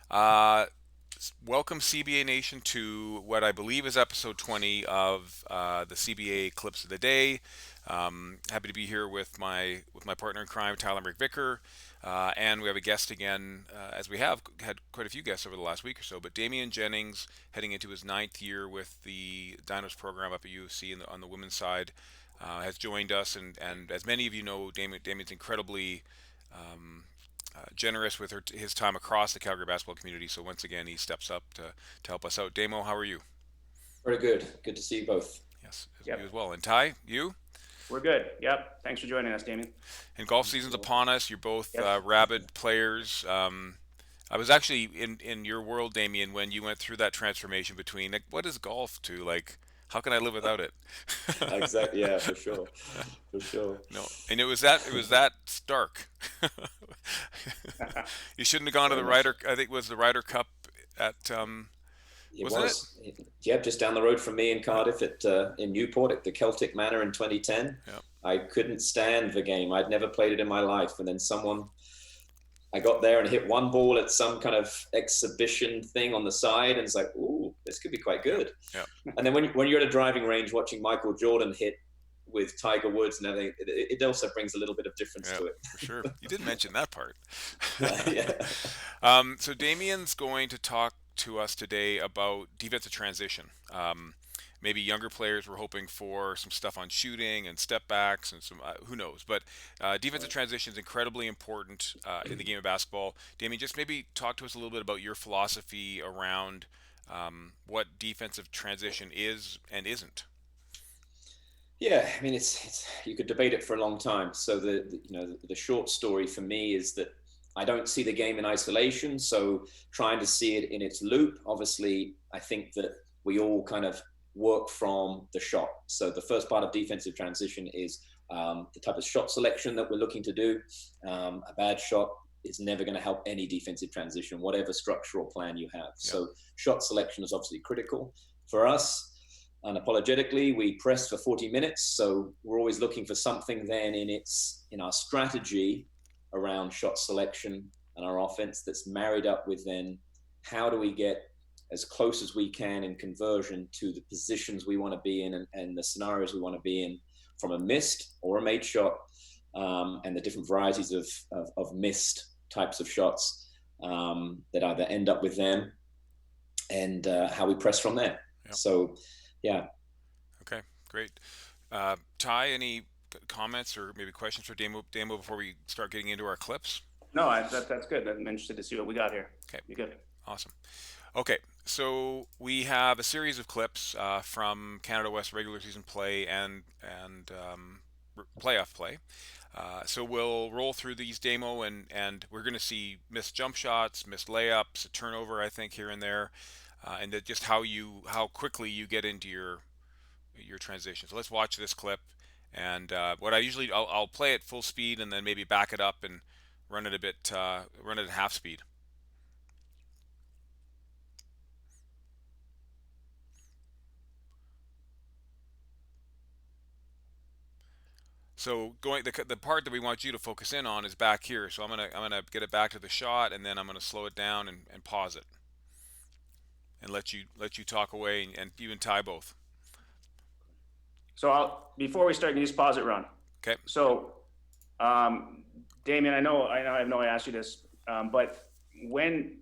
Uh, Welcome CBA Nation to what I believe is episode 20 of the CBA Clips of the Day. Happy to be here with my partner in crime, Tyler McVicker, and we have a guest again, as we have had quite a few guests over the last week or so. But Damian Jennings, heading into his ninth year with the Dinos program up at UFC on the women's side, has joined us, and as many of you know, Damian's incredibly generous with his time across the Calgary basketball community. So once again, he steps up to help us out. Damo, how are you? Very good. Good to see you both. Yes, you as Yep, well. And Ty, you? we're good. Yep. Thanks for joining us, Damien. And golf season's upon us. You're both Yes. rabid players. I was actually in your world, Damien, when you went through that transformation between like, what is golf to like, how can I live without it? Exactly. Yeah, for sure. For sure. No, and it was that stark. You shouldn't have gone to Very the much. Ryder. I think it was the Ryder Cup at It wasn't it? was. Yep, just down the road from me in Yeah, Cardiff in Newport at the Celtic Manor in 2010. yeah, I couldn't stand the game. I'd never played it in my life. And then I got there and hit one ball at some kind of exhibition thing on the side, and it's like, ooh, this could be quite yeah, good. yeah. And then when you're at a driving range watching Michael Jordan hit with Tiger Woods and everything, it also brings a little bit of difference Yeah, to it. for sure. You did mention that part. Yeah. So Damien's going to talk to us today about defensive transition. Maybe younger players were hoping for some stuff on shooting and step backs and some who knows. But defensive Right. transition is incredibly important in the game of basketball. Damien, just maybe talk to us a little bit about your philosophy around what defensive transition is and isn't. Yeah, I mean, it's you could debate it for a long time. So the short story for me is that I don't see the game in isolation. So trying to see it in its loop. Obviously, I think that we all kind of work from the shot. So the first part of defensive transition is the type of shot selection that we're looking to do. A bad shot is never going to help any defensive transition, whatever structural plan you have. Yep. So shot selection is obviously critical for us. Unapologetically, we pressed for 40 minutes, so we're always looking for something then in our strategy around shot selection and our offense that's married up with then how do we get as close as we can in conversion to the positions we want to be in and the scenarios we want to be in from a missed or a made shot, and the different varieties of missed types of shots that either end up with them and how we press from there. Yep. So, yeah. Okay. Great. Ty, any comments or maybe questions for Damo before we start getting into our clips? No, that's good. I'm interested to see what we got here. Okay. You good? Awesome. Okay, so we have a series of clips from Canada West regular season play and playoff play. So we'll roll through these demo and we're going to see missed jump shots, missed layups, a turnover I think here and there, and that just how quickly you get into your transition. So let's watch this clip. And what I usually I'll play it full speed and then maybe back it up and run it a bit run it at half speed. So going the part that we want you to focus in on is back here. So I'm gonna get it back to the shot, and then I'm gonna slow it down and pause it, and let you talk away and even tie both. So before we start, can you just pause it, run? Okay. So, um, Damien, I know I asked you this, but when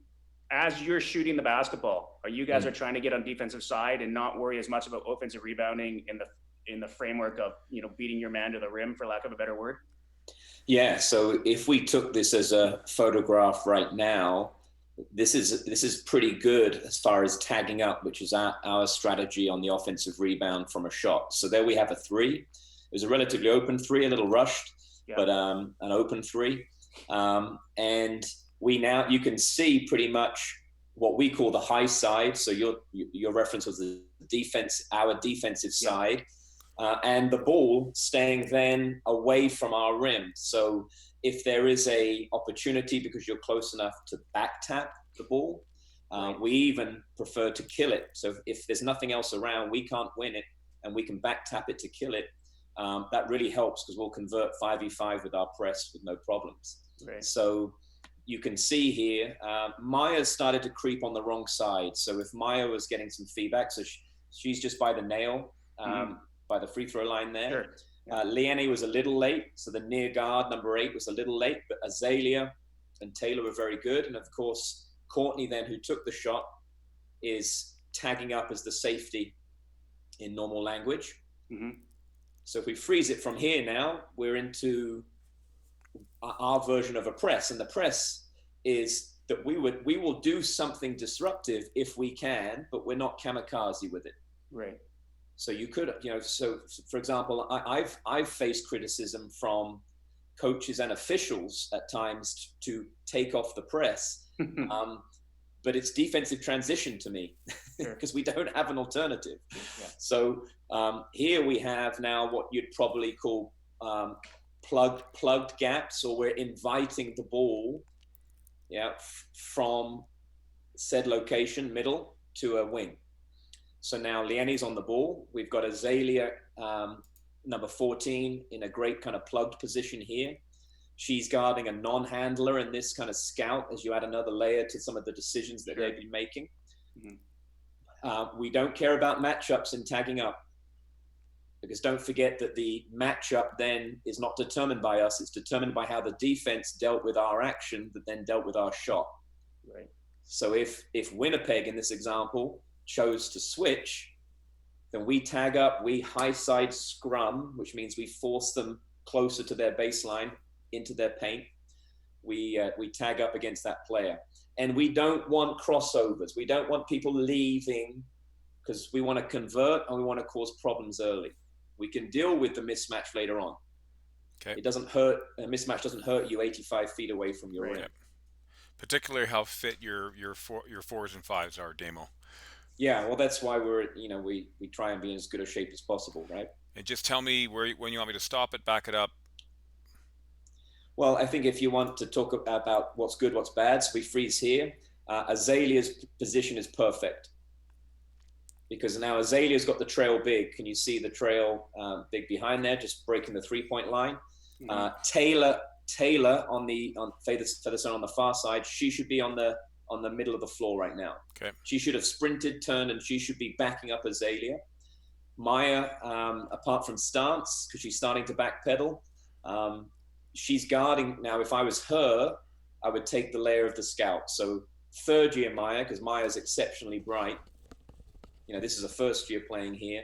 as you're shooting the basketball, are you guys Mm. are trying to get on defensive side and not worry as much about offensive rebounding in the framework of beating your man to the rim, for lack of a better word? Yeah, so if we took this as a photograph right now, this is pretty good as far as tagging up, which is our strategy on the offensive rebound from a shot. So there we have a three. It was a relatively open three, a little rushed, Yeah. but an open three. And we now you can see pretty much what we call the high side. So your reference was the defense, our defensive Yeah. side, and the ball staying then away from our rim. So if there is a opportunity because you're close enough to back tap the ball, Right. we even prefer to kill it. So if there's nothing else around, we can't win it, and we can back tap it to kill it. That really helps because we'll convert 5v5 with our press with no problems. Right. So you can see here, Maya started to creep on the wrong side. So if Maya was getting some feedback, so she's just by the nail, by the free throw line there. Sure. Liane was a little late, so the near guard, number 8, was a little late, but Azalea and Taylor were very good. And of course, Courtney then, who took the shot, is tagging up as the safety in normal language. So if we freeze it from here now, we're into our version of a press. And the press is that we will do something disruptive if we can, but we're not kamikaze with it. Right. So you could, so for example, I've faced criticism from coaches and officials at times to take off the press. But it's defensive transition to me because we don't have an alternative. Yeah. So here we have now what you'd probably call plugged gaps, or we're inviting the ball from said location, middle, to a wing. So now Liane's on the ball. We've got Azalea, number 14, in a great kind of plugged position here. She's guarding a non-handler in this kind of scout as you add another layer to some of the decisions that they've been making. We don't care about matchups in tagging up, because don't forget that the matchup then is not determined by us. It's determined by how the defense dealt with our action that then dealt with our shot. Right. So if Winnipeg in this example chose to switch, then we tag up, we high side scrum, which means we force them closer to their baseline, into their paint. We tag up against that player. And we don't want crossovers. We don't want people leaving, because we want to convert and we want to cause problems early. We can deal with the mismatch later on. Okay. It doesn't hurt. A mismatch doesn't hurt you 85 feet away from your rim. Particularly how fit your 4s and 5s are, Damo. Yeah, well, that's why we try and be in as good a shape as possible, right? And just tell me when you want me to stop it, back it up. Well, I think if you want to talk about what's good, what's bad, so we freeze here. Azalea's position is perfect, because now Azalea's got the trail big. Can you see the trail big behind there, just breaking the 3-point line? Taylor on Featherstone on the far side, she should be on the middle of the floor right now. Okay. She should have sprinted, turned, and she should be backing up Azalea. Maya, apart from stance, because she's starting to backpedal, she's guarding now. If I was her, I would take the layer of the scout. So third year Maya, because Maya's exceptionally bright. This is a first year playing here.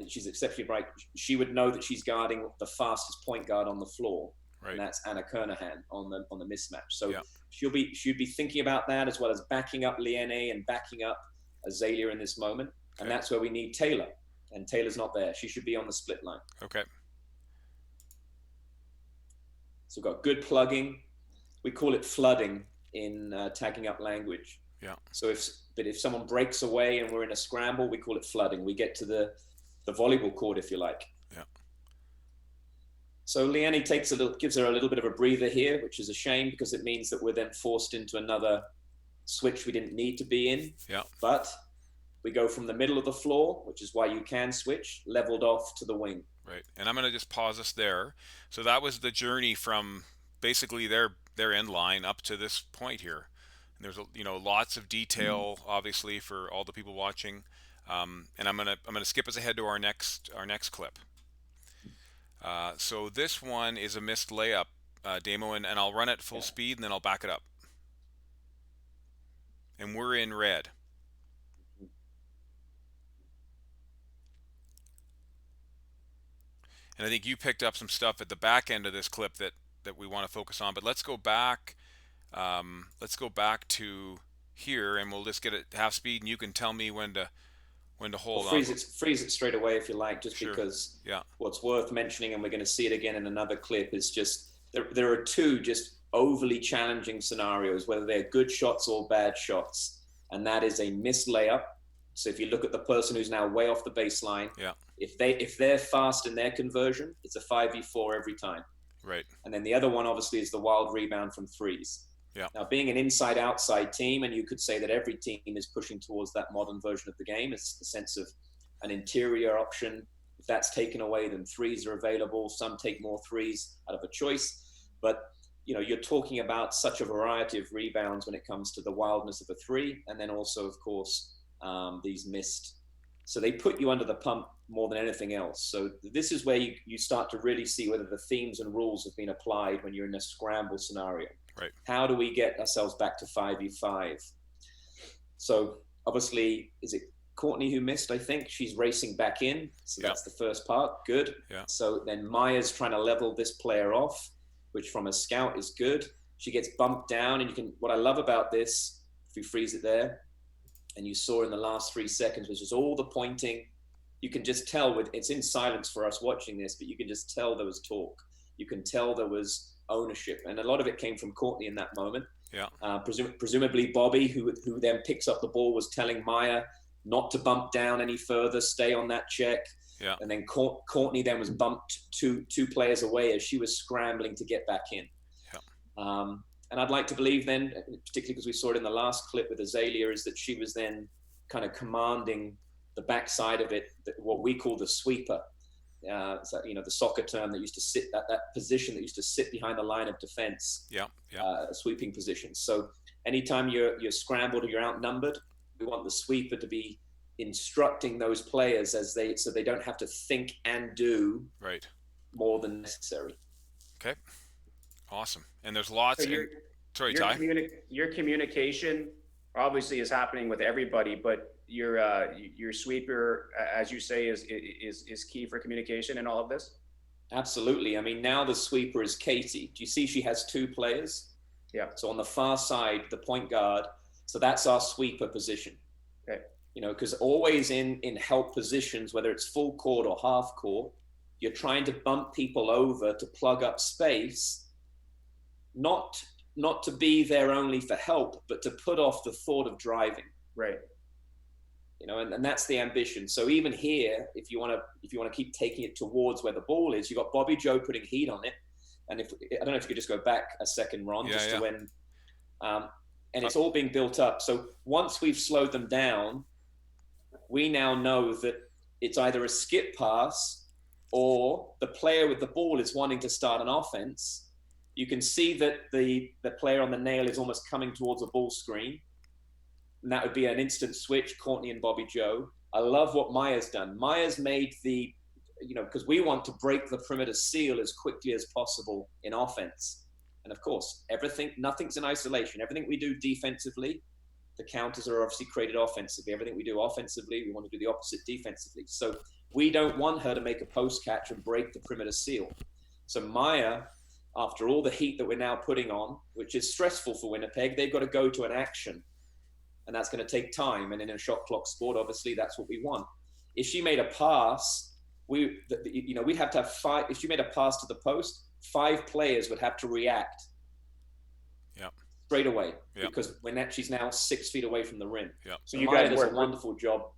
She's exceptionally bright. She would know that she's guarding the fastest point guard on the floor, right. And that's Anna Kernahan on the mismatch. So she'd be thinking about that, as well as backing up Liane and backing up Azalea in this moment. Okay. And that's where we need Taylor. And Taylor's not there. She should be on the split line. Okay. So we've got good plugging. We call it flooding in tagging up language. Yeah. So if someone breaks away and we're in a scramble, we call it flooding. We get to the volleyball court, if you like. Yeah. So Liane gives her a little bit of a breather here, which is a shame, because it means that we're then forced into another switch we didn't need to be in. Yeah. But we go from the middle of the floor, which is why you can switch, leveled off to the wing. Right. And I'm going to just pause us there. So that was the journey from basically their end line up to this point here. And there's lots of detail, obviously, for all the people watching. And I'm gonna skip us ahead to our next clip. So this one is a missed layup, Damo, and I'll run it full speed and then I'll back it up. And we're in red. And I think you picked up some stuff at the back end of this clip that we want to focus on. But let's go back. Let's go back to here, and we'll just get it half speed, and you can tell me when to hold on. Freeze it straight away if you like, just sure. Because yeah. What's worth mentioning, and we're going to see it again in another clip, is just there are two just overly challenging scenarios, whether they're good shots or bad shots, and that is a missed layup. So if you look at the person who's now way off the baseline, if they're fast in their conversion, it's a 5v4 every time. Right. And then the other one obviously is the wild rebound from threes. Yeah. Now, being an inside-outside team, and you could say that every team is pushing towards that modern version of the game, it's the sense of an interior option. If that's taken away, then threes are available. Some take more threes out of a choice. But, you're talking about such a variety of rebounds when it comes to the wildness of a three, and then also, of course, these missed. So they put you under the pump more than anything else. So this is where you start to really see whether the themes and rules have been applied when you're in a scramble scenario. Right. How do we get ourselves back to 5v5? So obviously, is it Courtney who missed? I think she's racing back in. So that's the first part. Good. Yeah. So then Maya's trying to level this player off, which from a scout is good. She gets bumped down, and you can. What I love about this, if you freeze it there, and you saw in the last 3 seconds, which is all the pointing. You can just tell it's in silence for us watching this, but you can just tell there was talk. You can tell there was ownership, and a lot of it came from Courtney in that moment. Yeah. Presumably Bobby, who then picks up the ball, was telling Maya not to bump down any further, stay on that check. Yeah. And then Courtney then was bumped two players away as she was scrambling to get back in. Yeah. And I'd like to believe then, particularly because we saw it in the last clip with Azalea, is that she was then kind of commanding the backside of it, what we call the sweeper. So, the soccer term that used to sit at that position that used to sit behind the line of defense. Yeah. Yeah. Sweeping position. So anytime you're scrambled or you're outnumbered, we want the sweeper to be instructing those players so they don't have to think and do right more than necessary. Okay. Awesome. And there's lots. So sorry, Ty. Your communication obviously is happening with everybody, but your sweeper, as you say, is key for communication in all of this. Absolutely. I mean, now the sweeper is Katie. Do you see she has 2 players? Yeah. So on the far side, the point guard. So that's our sweeper position. Okay. Because always in help positions, whether it's full court or half court, you're trying to bump people over to plug up space, not to be there only for help, but to put off the thought of driving. Right. And that's the ambition. So even here, if you want to keep taking it towards where the ball is, you've got Bobby Joe putting heat on it. And I don't know if you could just go back a second, Ron, to when, and it's all being built up. So once we've slowed them down, we now know that it's either a skip pass or the player with the ball is wanting to start an offense. You can see that the player on the nail is almost coming towards a ball screen. And that would be an instant switch, Courtney and Bobby Joe. I love what Maya's done. Maya's made because we want to break the perimeter seal as quickly as possible in offense. And of course, nothing's in isolation. Everything we do defensively, the counters are obviously created offensively. Everything we do offensively, we want to do the opposite defensively. So we don't want her to make a post catch and break the perimeter seal. So Maya, after all the heat that we're now putting on, which is stressful for Winnipeg, they've got to go to an action. And that's going to take time. And in a shot clock sport, obviously, that's what we want. If she made a pass, we'd have to have 5. If she made a pass to the post, 5 players would have to react. Yeah. Straight away, because she's now 6 feet away from the rim. Yeah. So you guys does a wonderful job,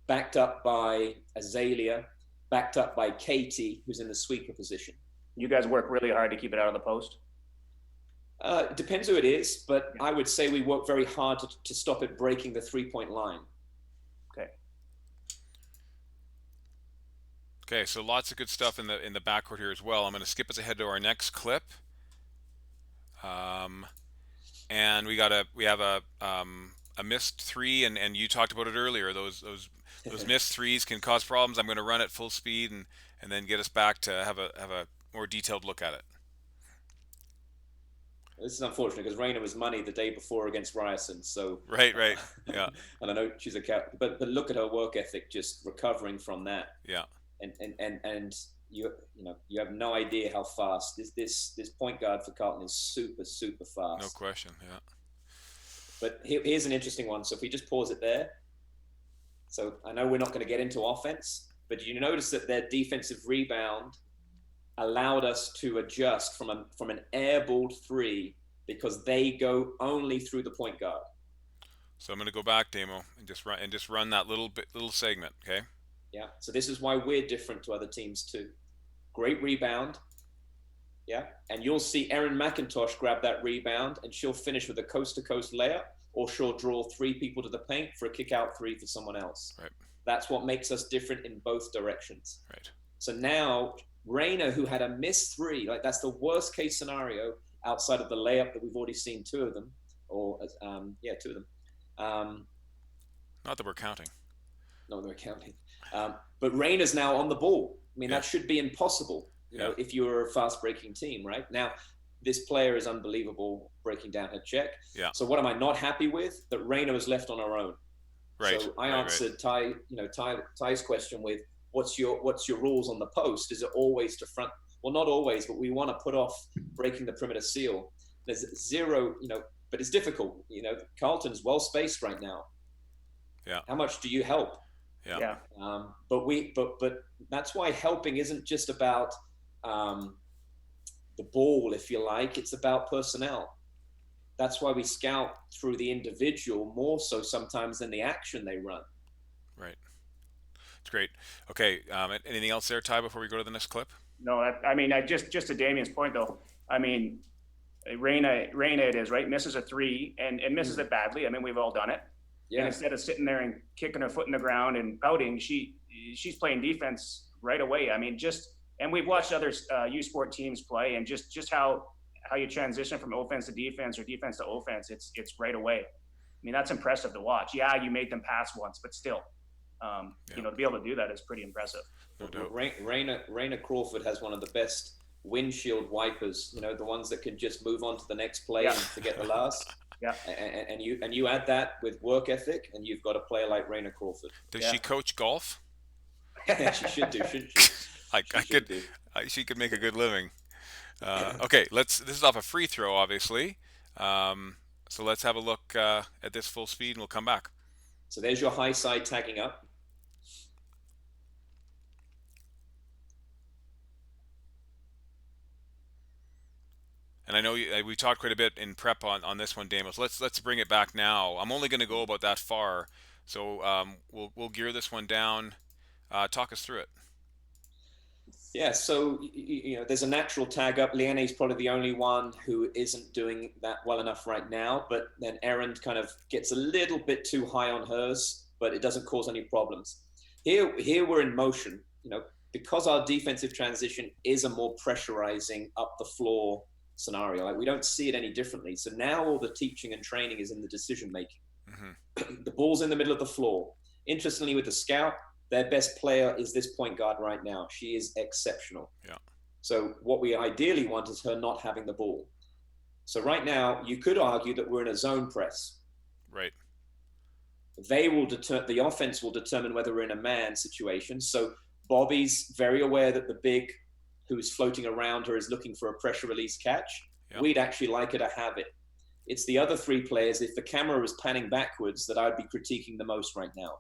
backed up by Azalea, backed up by Katie, who's in the sweeper position. You guys work really hard to keep it out of the post. It depends who it is, but I would say we work very hard to stop it breaking the 3-point line. Okay, so lots of good stuff in the backcourt here as well. I'm going to skip us ahead to our next clip, and we have a missed 3, and you talked about it earlier. Those missed 3s can cause problems. I'm going to run at full speed and then get us back to have a more detailed look at it. This is unfortunate because Raina was money the day before against Ryerson. So right, yeah. And I know she's but look at her work ethic, just recovering from that. Yeah. And you have no idea how fast this point guard for Carlton is super fast. No question. Yeah. But here's an interesting one. So if we just pause it there. So I know we're not going to get into offense, but you notice that their defensive rebound allowed us to adjust from an airballed 3 because they go only through the point guard. So I'm going to go back, Damo, and just run that little segment, okay? Yeah. So this is why we're different to other teams too. Great rebound. Yeah. And you'll see Erin McIntosh grab that rebound and she'll finish with a coast-to-coast layup, or she'll draw 3 people to the paint for a kick-out 3 for someone else. Right. That's what makes us different in both directions. Right. So now Raina, who had a missed 3, like that's the worst case scenario, outside of the layup that we've already seen two of them, or two of them. Not that we're counting. No, they're counting. But Rayna's now on the ball. I mean, Yeah. that should be impossible, if you're a fast breaking team, right? Now, this player is unbelievable breaking down her check. Yeah. So what am I not happy with? That Rayna was left on her own. Right. So I answered Ty's question with, what's your rules on the post? Is it always to front? Well, not always, but we want to put off breaking the perimeter seal. There's zero, but it's difficult. Carlton's well spaced right now. Yeah. How much do you help? Yeah. But that's why helping isn't just about the ball, if you like. It's about personnel. That's why we scout through the individual more so sometimes than the action they run. Right. It's great. Okay. Anything else there, Ty, before we go to the next clip? No, just to Damien's point though. I mean, Rayna it is, right? Misses a three and misses it badly. I mean, we've all done it. Yeah. And instead of sitting there and kicking her foot in the ground and pouting, she's playing defense right away. I mean, and we've watched other U Sport teams play, and just how you transition from offense to defense or defense to offense, it's right away. I mean, that's impressive to watch. Yeah, you made them pass once, but still, to be able to do that is pretty impressive. No doubt. Rayna Crawford has one of the best windshield wipers. The ones that can just move on to the next play and forget the last. Yeah. And you add that with work ethic, and you've got a player like Rayna Crawford. Does she coach golf? She should do, shouldn't she? She could make a good living. Okay, this is off a free throw, obviously. So let's have a look at this full speed, and we'll come back. So there's your high side tagging up. And I know we talked quite a bit in prep on this one, Damos. Let's bring it back now. I'm only going to go about that far, so we'll gear this one down. Talk us through it. Yeah, so there's a natural tag up. Liane's probably the only one who isn't doing that well enough right now, but then Erin kind of gets a little bit too high on hers, but it doesn't cause any problems. Here we're in motion, because our defensive transition is a more pressurizing up the floor scenario. Like, we don't see it any differently. So now all the teaching and training is in the decision making. Mm-hmm. The ball's in the middle of the floor. Interestingly, with the scout, their best player is this point guard right now. She is exceptional. Yeah. So what we ideally want is her not having the ball. So right now, you could argue that we're in a zone press. Right. The offense will determine whether we're in a man situation. So Bobby's very aware that the big who's floating around her is looking for a pressure release catch. Yep. We'd actually like her to have it. It's the other three players, if the camera was panning backwards, that I'd be critiquing the most right now.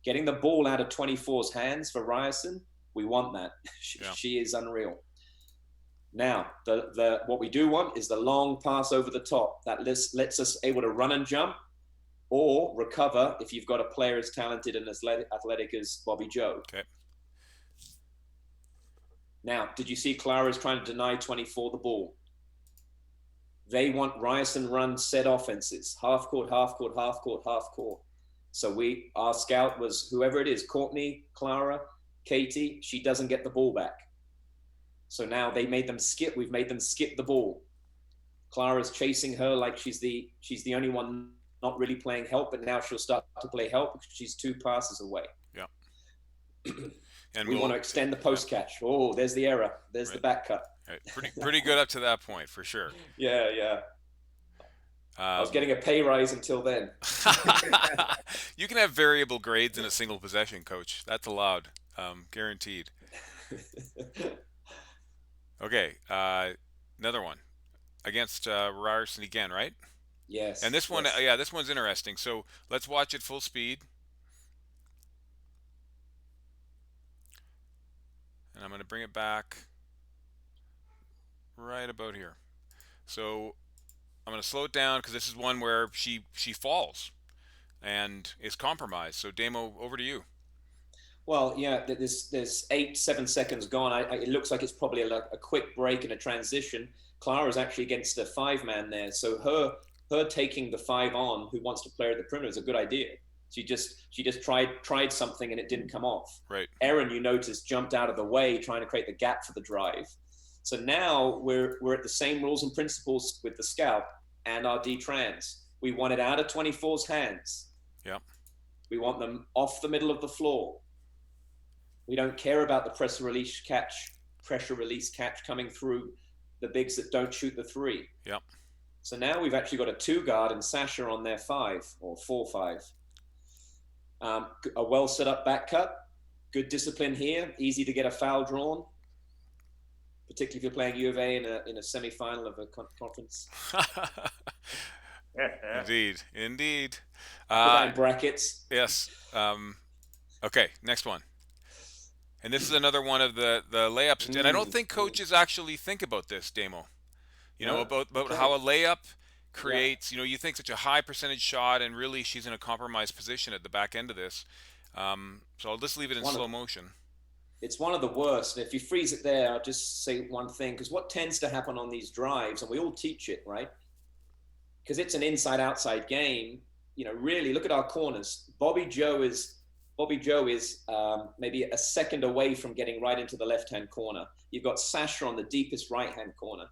Getting the ball out of 24's hands for Ryerson, we want that. She is unreal. Now, what we do want is the long pass over the top. That lets us able to run and jump or recover if you've got a player as talented and as athletic as Bobby Joe. Okay. Now, did you see Clara's trying to deny 24 the ball? They want Ryerson run set offenses, half court, half court, half court, half court. So our scout was whoever it is, Courtney, Clara, Katie, she doesn't get the ball back. So now we've made them skip the ball. Clara's chasing her like she's the only one not really playing help, but now she'll start to play help because she's two passes away. Yeah. And we want to extend the post catch. Oh, there's the error. There's the back cut. Right. Pretty good up to that point, for sure. Yeah. I was getting a pay rise until then. You can have variable grades in a single possession, coach. That's allowed, guaranteed. Okay, another one against Ryerson again, right? Yes. And this one, yes. This one's interesting. So let's watch it full speed. And I'm going to bring it back right about here. So I'm going to slow it down because this is one where she falls and is compromised. So Damo, over to you. Well, yeah, there's 7 seconds gone. It looks like it's probably a quick break and a transition. Clara's actually against a 5-man there. So her taking the 5 on who wants to play at the perimeter is a good idea. She just tried something and it didn't come off. Right. Erin, you noticed, jumped out of the way trying to create the gap for the drive. So now we're at the same rules and principles with the scout and our D-trans. We want it out of 24's hands. Yep. We want them off the middle of the floor. We don't care about the pressure release catch coming through the bigs that don't shoot the three. Yep. So now we've actually got a 2 guard and Sasha on their 5 or 4-5. A well set up back cut, good discipline here, easy to get a foul drawn, particularly if you're playing U of A in a semi-final of a conference. Indeed. Put that in brackets. Yes. Okay, next one. And this is another one of the layups. And I don't think coaches actually think about this, Damo. About how a layup creates, you think such a high percentage shot, and really she's in a compromised position at the back end of this. So I'll just leave it in slow motion. It's one of the worst. And if you freeze it there, I'll just say one thing, because what tends to happen on these drives, and we all teach it, right? Because it's an inside-outside game. Really look at our corners. Bobby Joe is maybe a second away from getting right into the left-hand corner. You've got Sasha on the deepest right-hand corner.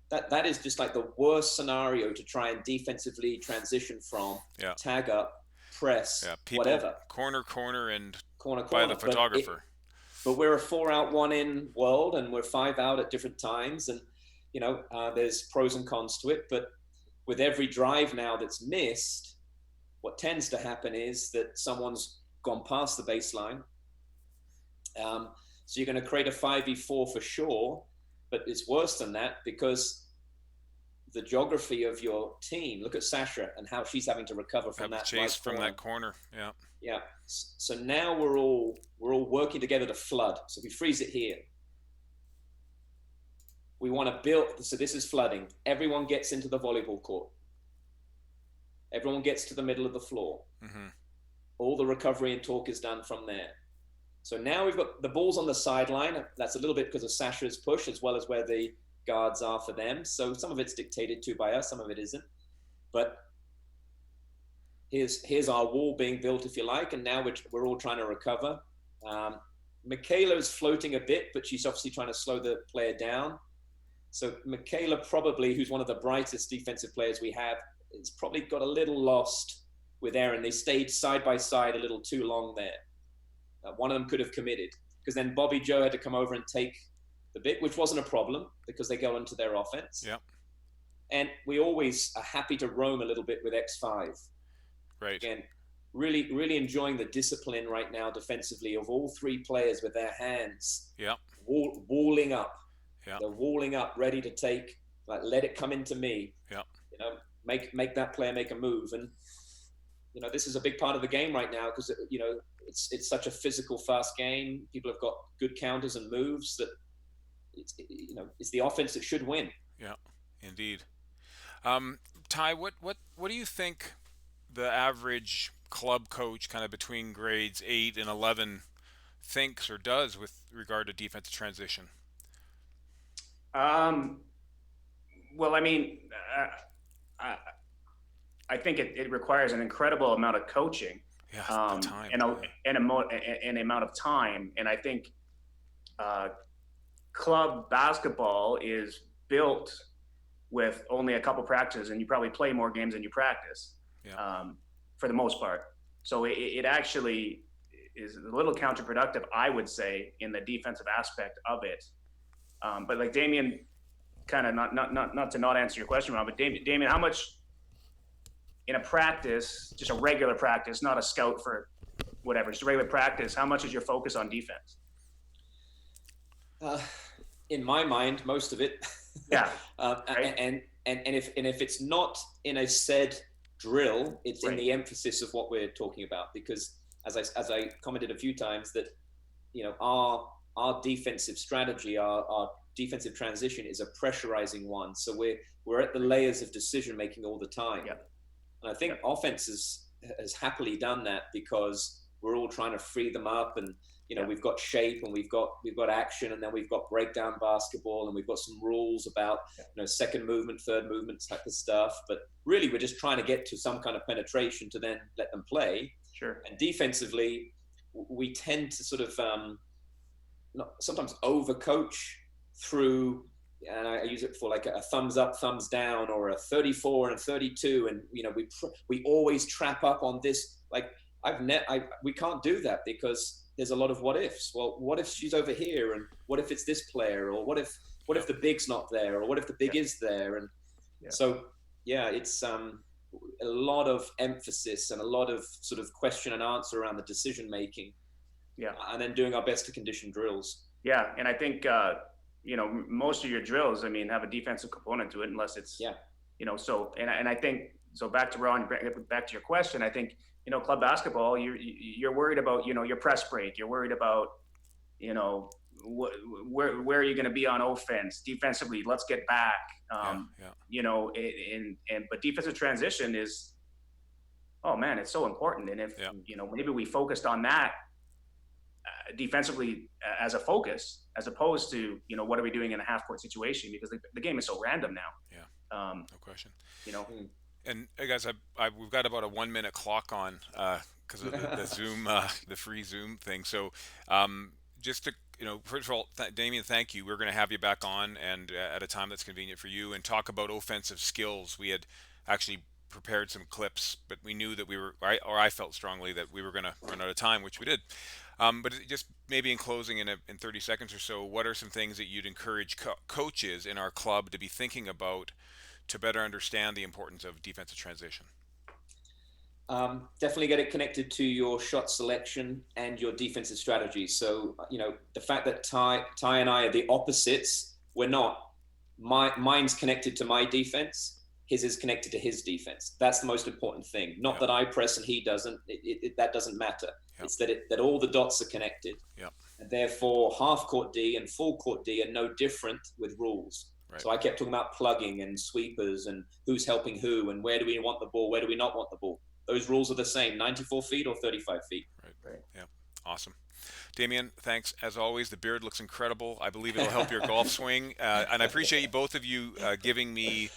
That is just like the worst scenario to try and defensively transition from. Yeah. Tag up, press, whatever. Corner, and corner by the photographer. But we're a 4 out, 1 in world, and we're 5 out at different times. And, there's pros and cons to it. But with every drive now that's missed, what tends to happen is that someone's gone past the baseline. So you're going to create a 5v4 for sure, but it's worse than that because the geography of your team, look at Sasha and how she's having to recover from that chase from that corner. Yeah. Yeah. So now we're all working together to flood. So we freeze it here. We want to build, so this is flooding. Everyone gets into the volleyball court. Everyone gets to the middle of the floor. Mm-hmm. All the recovery and talk is done from there. So now we've got the balls on the sideline. That's a little bit because of Sasha's push as well as where the guards are for them. So some of it's dictated to by us, some of it isn't. But here's our wall being built, if you like, and now we're all trying to recover. Michaela is floating a bit, but she's obviously trying to slow the player down. So Michaela probably, who's one of the brightest defensive players we have, has probably got a little lost with Erin. They stayed side by side a little too long there. One of them could have committed because then Bobby Joe had to come over and take the bit, which wasn't a problem because they go into their offense. Yeah. And we always are happy to roam a little bit with X5. Right. Again, really, really enjoying the discipline right now defensively of all 3 players with their hands. Yeah. Walling up. Yeah. They're walling up, ready to take, let it come into me. Yeah. Make that player make a move. And, this is a big part of the game right now because, it's such a physical, fast game. People have got good counters and moves that it's the offense that should win. Yeah, indeed. Ty, what do you think the average club coach kind of between grades 8 and 11 thinks or does with regard to defensive transition? Well, I mean, I think it requires an incredible amount of coaching. Yeah, time, and an amount of time. And I think club basketball is built with only a couple practices, and you probably play more games than you practice. Yeah. For the most part. So it actually is a little counterproductive, I would say, in the defensive aspect of it. But like Damien, kind of not to not answer your question, Rob, but Damien, how much in a practice, just a regular practice, not a scout for whatever, just a regular practice, how much is your focus on defense? In my mind, most of it. Yeah. Right? And if it's not in a said drill, it's right. in the emphasis of what we're talking about. Because as I commented a few times, that our defensive strategy, our defensive transition is a pressurizing one. So we're at the layers of decision making all the time. Yeah. And I think offense has happily done that because we're all trying to free them up, and we've got shape and we've got action, and then we've got breakdown basketball, and we've got some rules about second movement, third movement type of stuff. But really, we're just trying to get to some kind of penetration to then let them play. Sure. And defensively, we tend to sort of sometimes overcoach through, and I use it for like a thumbs up, thumbs down, or a 34 and 32, and we always trap up on this. Like we can't do that because there's a lot of what ifs. Well, what if she's over here, and what if it's this player, or what if the big's not there, or what if the big is there, and so yeah, it's a lot of emphasis and a lot of sort of question and answer around the decision making. Yeah. And then doing our best to condition drills. Yeah, and I think most of your drills, I mean, have a defensive component to it, unless it's So and I think so. Back to Ron, back to your question. I think club basketball, you're worried about your press break. You're worried about where are you going to be on offense, defensively? Let's get back. But defensive transition is, oh man, it's so important. And if maybe we focused on that defensively as a focus, as opposed to what are we doing in a half court situation, because the game is so random now. No question. And guys, we've got about a 1 minute clock on because of the Zoom, the free Zoom thing. So just to first of all, Damien, thank you. We're going to have you back on, and at a time that's convenient for you, and talk about offensive skills. We had actually prepared some clips, but we knew that I felt strongly that we were going to run out of time, which we did. But just maybe in closing, in 30 seconds or so, what are some things that you'd encourage coaches in our club to be thinking about to better understand the importance of defensive transition? Definitely get it connected to your shot selection and your defensive strategy. So, the fact that Ty and I are the opposites, we're not. Mine's connected to my defense. His is connected to his defense. That's the most important thing. Not that I press and he doesn't. That doesn't matter. It's that all the dots are connected. And therefore, half court D and full court D are no different with rules. Right. So I kept talking about plugging and sweepers and who's helping who and where do we want the ball, where do we not want the ball. Those rules are the same, 94 feet or 35 feet. Right. Yeah. Awesome. Damien, thanks as always. The beard looks incredible. I believe it'll help your golf swing. And I appreciate you, both of you, giving me,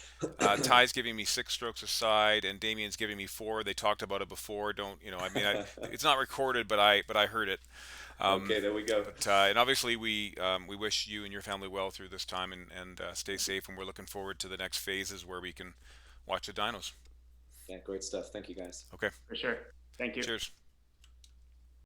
Ty's giving me 6 strokes a side, and Damien's giving me 4. They talked about it before. It's not recorded, but I heard it. Okay, there we go. And obviously, we wish you and your family well through this time, and stay safe. And we're looking forward to the next phases where we can watch the Dinos. Yeah, great stuff. Thank you, guys. Okay. For sure. Thank you. Cheers.